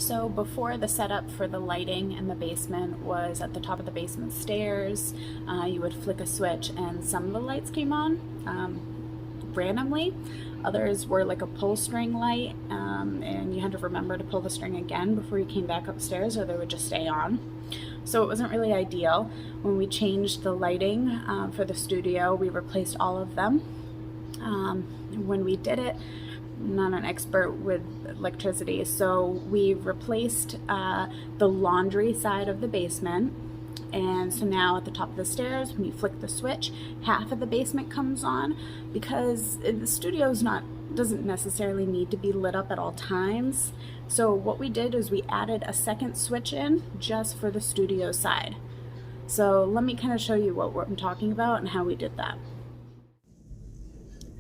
So before, the setup for the lighting in the basement was at the top of the basement stairs. You would flick a switch and some of the lights came on randomly. Others were like a pull string light, and you had to remember to pull the string again before you came back upstairs, or they would just stay on. So it wasn't really ideal. When we changed the lighting for the studio, we replaced all of them. When we did it, I'm not an expert with electricity, so we replaced the laundry side of the basement. And so now at the top of the stairs, when you flick the switch, half of the basement comes on, because the studio's doesn't necessarily need to be lit up at all times. So what we did is we added a second switch in just for the studio side. So let me kind of show you what I'm talking about and how we did that.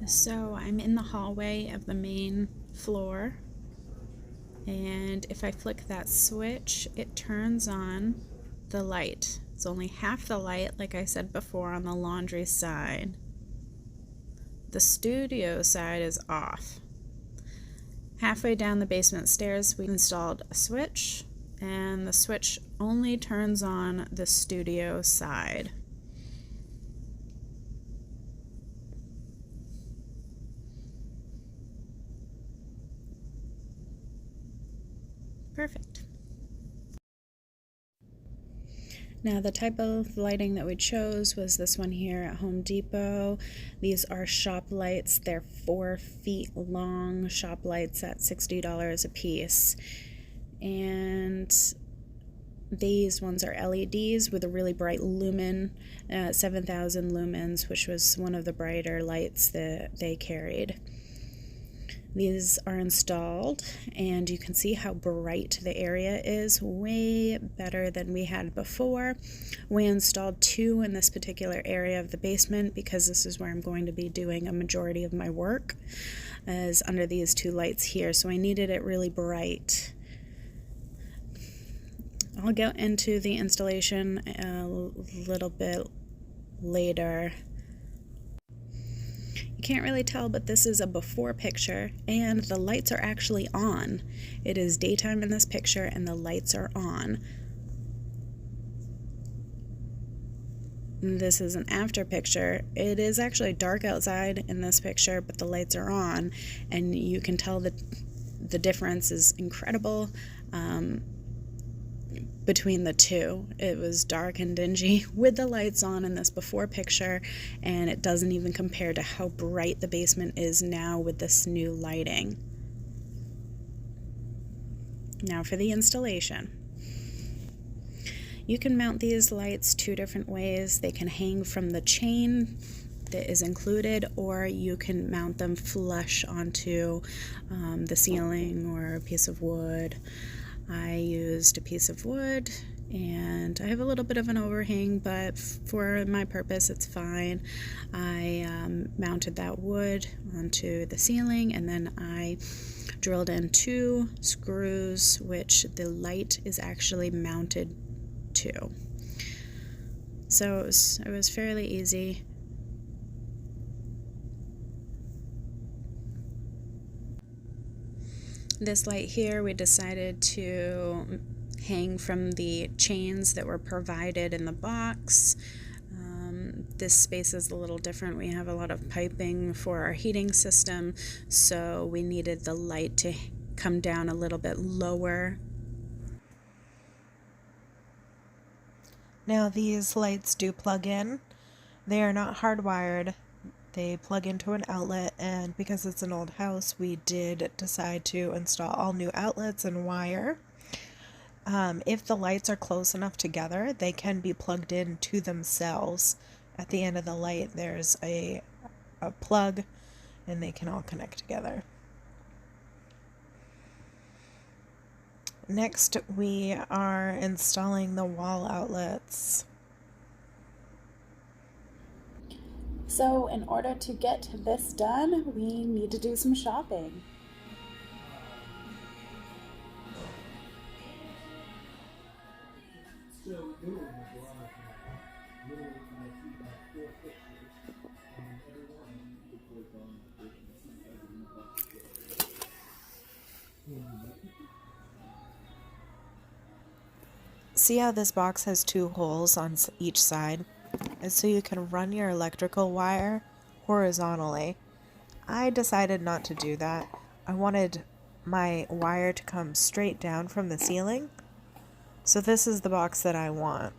So I'm in the hallway of the main floor, and if I flick that switch, it turns on the light. It's only half the light, like I said before, on the laundry side. The studio side is off. Halfway down the basement stairs, we installed a switch, and the switch only turns on the studio side. Perfect. Now the type of lighting that we chose was this one here at Home Depot. These are shop lights. They're 4 feet long shop lights at $60 a piece. And these ones are LEDs with a really bright lumen, 7,000 lumens, which was one of the brighter lights that they carried. These are installed, and you can see how bright the area is, way better than we had before. We installed 2 in this particular area of the basement because this is where I'm going to be doing a majority of my work, is under these 2 lights here, so I needed it really bright. I'll get into the installation a little bit later. You can't really tell, but this is a before picture, and the lights are actually on. It is daytime in this picture, and the lights are on. This is an after picture. It is actually dark outside in this picture, but the lights are on, and you can tell that the difference is incredible. Between the two, it was dark and dingy with the lights on in this before picture, and it doesn't even compare to how bright the basement is now with this new lighting. Now for the installation. You can mount these lights 2 different ways. They can hang from the chain that is included, or you can mount them flush onto the ceiling or a piece of wood. I used a piece of wood, and I have a little bit of an overhang, but for my purpose it's fine. I mounted that wood onto the ceiling, and then I drilled in 2 screws, which the light is actually mounted to. So it was fairly easy. This light here, we decided to hang from the chains that were provided in the box. This space is a little different. We have a lot of piping for our heating system, so we needed the light to come down a little bit lower. Now these lights do plug in. They are not hardwired. They plug into an outlet, and because it's an old house, we did decide to install all new outlets and wire. If the lights are close enough together, they can be plugged in to themselves. At the end of the light, there's a plug, and they can all connect together. Next, we are installing the wall outlets. So in order to get this done, we need to do some shopping. See how this box has 2 holes on each side? And so you can run your electrical wire horizontally. I decided not to do that. I wanted my wire to come straight down from the ceiling. So this is the box that I want.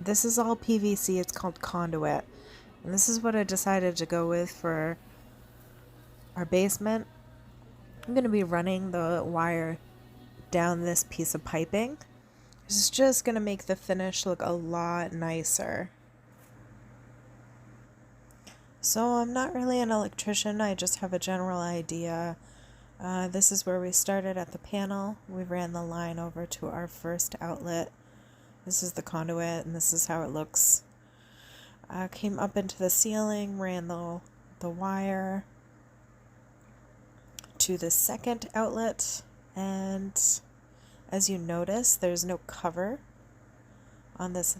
This is all PVC, it's called conduit. And this is what I decided to go with for our basement. I'm going to be running the wire down this piece of piping. This is just going to make the finish look a lot nicer. So I'm not really an electrician, I just have a general idea. This is where we started at the panel. We ran the line over to our first outlet. This is the conduit, and this is how it looks. Came up into the ceiling, ran the wire to the second outlet, and as you notice, there's no cover on this.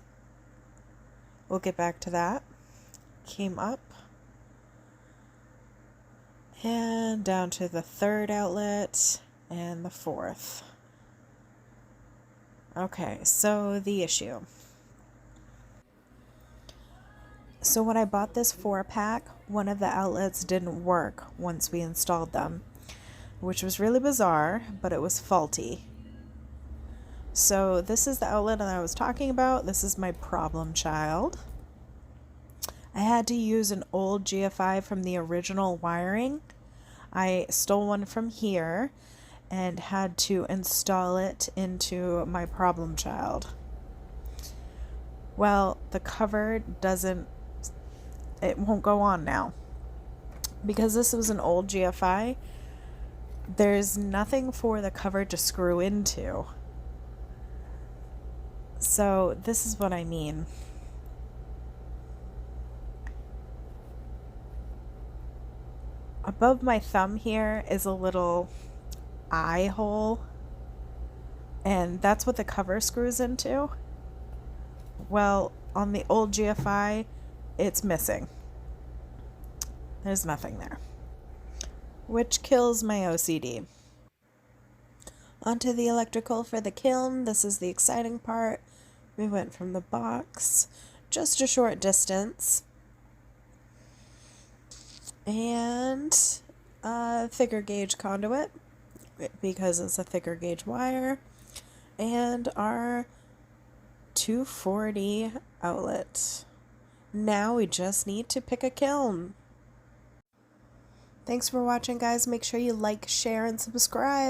We'll get back to that. Came up and down to the third outlet and the fourth. Okay, so the issue. So when I bought this 4-pack, one of the outlets didn't work once we installed them, which was really bizarre, but it was faulty. So this is the outlet that I was talking about. This is my problem child. I had to use an old GFI from the original wiring. I stole one from here and had to install it into my problem child. Well, the cover it won't go on now. Because this was an old GFI, there's nothing for the cover to screw into. So this is what I mean. Above my thumb here is a little eye hole, and that's what the cover screws into. Well, on the old GFI, it's missing. There's nothing there, which kills my OCD. Onto the electrical for the kiln. This is the exciting part. We went from the box just a short distance, and a thicker gauge conduit because it's a thicker gauge wire, and our 240 outlet. Now we just need to pick a kiln. Thanks for watching, guys. Make sure you like, share, and subscribe.